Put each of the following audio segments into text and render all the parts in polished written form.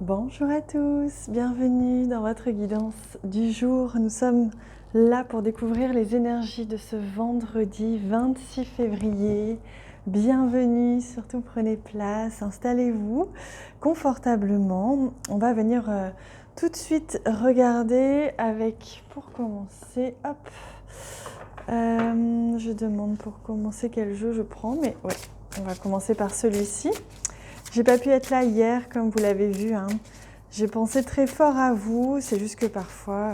Bonjour à tous, bienvenue dans votre guidance du jour. Nous sommes là pour découvrir les énergies de ce vendredi 26 février. Bienvenue, surtout prenez place, installez-vous confortablement. On va venir tout de suite regarder avec, pour commencer, hop, je demande pour commencer quel jeu je prends, mais ouais, on va commencer par celui-ci. J'ai pas pu être là hier, comme vous l'avez vu, hein. J'ai pensé très fort à vous, c'est juste que parfois,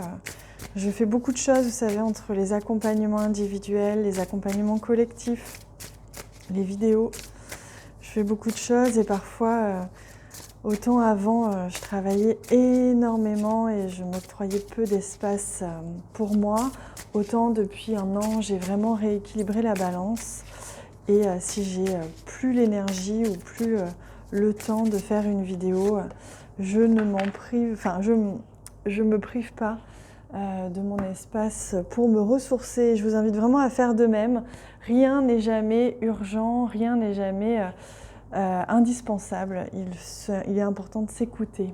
je fais beaucoup de choses, vous savez, entre les accompagnements individuels, les accompagnements collectifs, les vidéos. Je fais beaucoup de choses et parfois, autant avant, je travaillais énormément et je m'octroyais peu d'espace pour moi. Autant depuis un an, j'ai vraiment rééquilibré la balance. Et si j'ai plus l'énergie ou plus le temps de faire une vidéo, je ne m'en prive, enfin je me prive pas de mon espace pour me ressourcer. Je vous invite vraiment à faire de même. Rien n'est jamais urgent, rien n'est jamais indispensable. Il est important de s'écouter.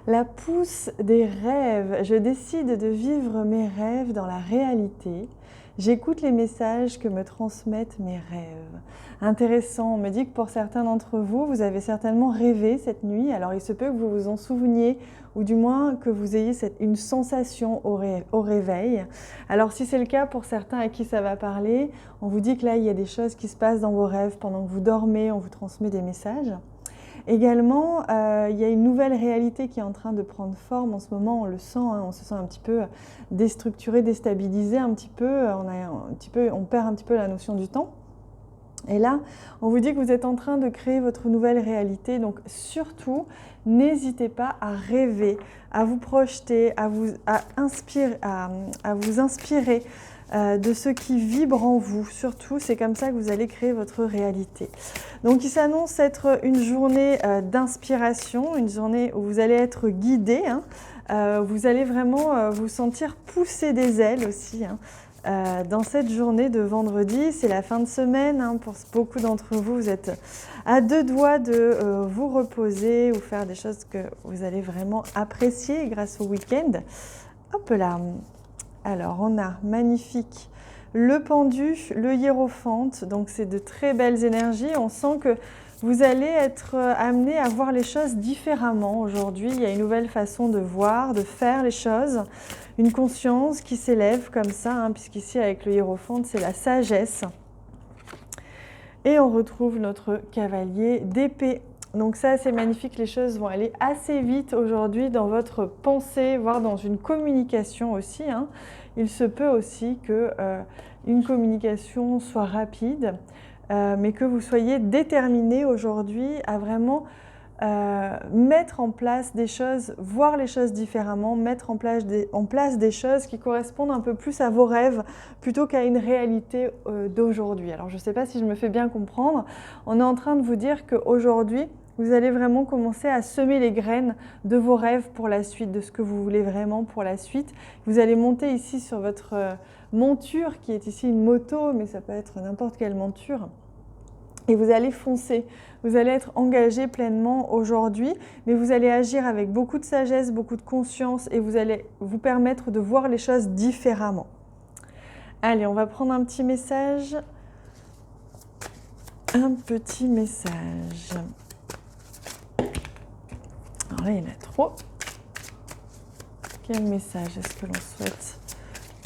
La pousse des rêves. Je décide de vivre mes rêves dans la réalité. J'écoute les messages que me transmettent mes rêves. Intéressant, on me dit que pour certains d'entre vous, vous avez certainement rêvé cette nuit. Alors il se peut que vous vous en souveniez ou du moins que vous ayez une sensation au réveil. Alors si c'est le cas pour certains à qui ça va parler, on vous dit que là il y a des choses qui se passent dans vos rêves pendant que vous dormez, on vous transmet des messages. Également, il y a une nouvelle réalité qui est en train de prendre forme en ce moment, on le sent, hein, on se sent un petit peu déstructuré, déstabilisé un petit peu, on perd un petit peu la notion du temps. Et là, on vous dit que vous êtes en train de créer votre nouvelle réalité, donc surtout, n'hésitez pas à rêver, à vous projeter, à vous inspirer de ce qui vibre en vous. Surtout, c'est comme ça que vous allez créer votre réalité. Donc, il s'annonce être une journée d'inspiration, une journée où vous allez être guidé, hein. Vous allez vraiment vous sentir pousser des ailes aussi, hein. Dans cette journée de vendredi, c'est la fin de semaine, hein, pour beaucoup d'entre vous, vous êtes à deux doigts de vous reposer ou faire des choses que vous allez vraiment apprécier grâce au week-end. Hop là. Alors, on a magnifique le pendu, le hiérophante, donc c'est de très belles énergies. On sent que vous allez être amené à voir les choses différemment aujourd'hui. Il y a une nouvelle façon de voir, de faire les choses, une conscience qui s'élève comme ça, hein, puisqu'ici avec le hiérophante, c'est la sagesse. Et on retrouve notre cavalier d'épée. Donc ça, c'est magnifique, les choses vont aller assez vite aujourd'hui dans votre pensée, voire dans une communication aussi, hein. Il se peut aussi que une communication soit rapide, mais que vous soyez déterminé aujourd'hui à vraiment mettre en place des choses, voir les choses différemment, mettre en place des choses qui correspondent un peu plus à vos rêves plutôt qu'à une réalité d'aujourd'hui. Alors je ne sais pas si je me fais bien comprendre, on est en train de vous dire qu'aujourd'hui, vous allez vraiment commencer à semer les graines de vos rêves pour la suite, de ce que vous voulez vraiment pour la suite. Vous allez monter ici sur votre monture, qui est ici une moto, mais ça peut être n'importe quelle monture. Et vous allez foncer, vous allez être engagé pleinement aujourd'hui, mais vous allez agir avec beaucoup de sagesse, beaucoup de conscience et vous allez vous permettre de voir les choses différemment. Allez, on va prendre un petit message. Un petit message. Alors là, il y en a trop. Quel message est-ce que l'on souhaite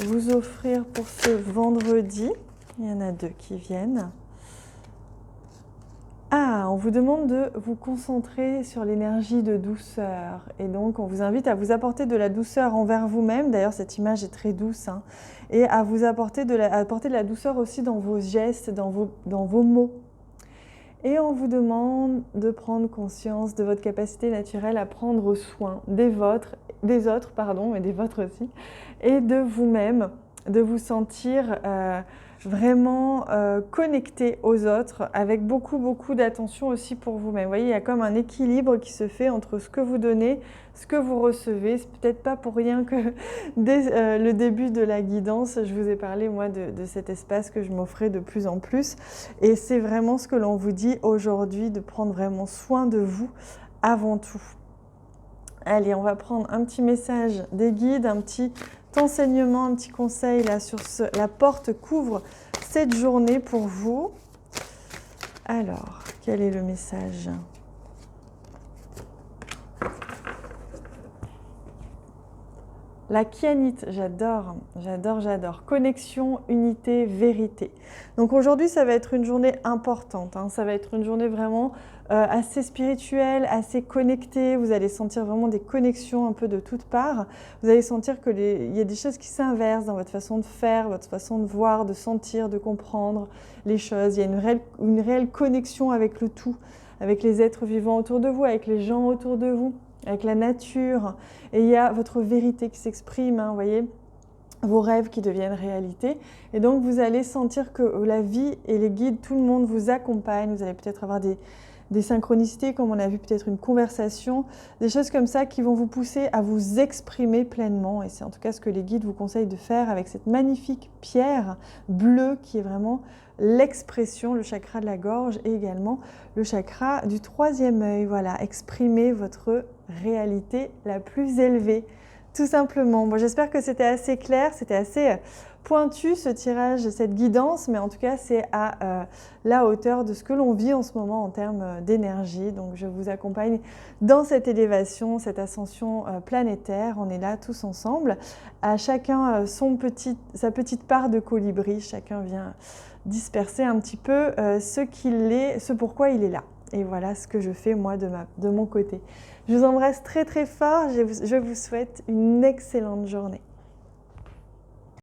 vous offrir pour ce vendredi? Il y en a deux qui viennent. Ah, on vous demande de vous concentrer sur l'énergie de douceur. Et donc, on vous invite à vous apporter de la douceur envers vous-même. D'ailleurs, cette image est très douce, hein. Et à vous apporter de la douceur aussi dans vos gestes, dans vos mots. Et on vous demande de prendre conscience de votre capacité naturelle à prendre soin des autres, mais des vôtres aussi, et de vous-même, de vous sentir vraiment connecté aux autres, avec beaucoup d'attention aussi pour vous-même. Vous voyez, il y a comme un équilibre qui se fait entre ce que vous donnez, ce que vous recevez. C'est peut-être pas pour rien que dès le début de la guidance, je vous ai parlé moi de cet espace que je m'offrais de plus en plus. Et c'est vraiment ce que l'on vous dit aujourd'hui, de prendre vraiment soin de vous avant tout. Allez, on va prendre un petit message des guides, un petit enseignement, un petit conseil là sur la porte qu'ouvre cette journée pour vous. Alors, quel est le message ? La kianite, j'adore, j'adore, j'adore. Connexion, unité, vérité. Donc aujourd'hui, ça va être une journée importante. Hein. Ça va être une journée vraiment assez spirituelle, assez connectée. Vous allez sentir vraiment des connexions un peu de toutes parts. Vous allez sentir qu'il y a des choses qui s'inversent dans votre façon de faire, votre façon de voir, de sentir, de comprendre les choses. Il y a une réelle connexion avec le tout, avec les êtres vivants autour de vous, avec les gens autour de vous, avec la nature. Et il y a votre vérité qui s'exprime, hein, vous voyez, vos rêves qui deviennent réalité. Et donc, vous allez sentir que la vie et les guides, tout le monde vous accompagne. Vous allez peut-être avoir des synchronicités, comme on a vu, peut-être une conversation, des choses comme ça qui vont vous pousser à vous exprimer pleinement. Et c'est en tout cas ce que les guides vous conseillent de faire avec cette magnifique pierre bleue qui est vraiment l'expression, le chakra de la gorge et également le chakra du troisième œil. Voilà, exprimer votre réalité la plus élevée, tout simplement. Bon, j'espère que c'était assez clair, c'était assez pointu ce tirage, cette guidance, mais en tout cas c'est à la hauteur de ce que l'on vit en ce moment en termes d'énergie. Donc je vous accompagne dans cette élévation, cette ascension planétaire. On est là tous ensemble, à chacun sa petite part de colibri, chacun vient disperser un petit peu ce pourquoi il est là. Et voilà ce que je fais moi de mon côté. Je vous embrasse très très fort, je vous souhaite une excellente journée.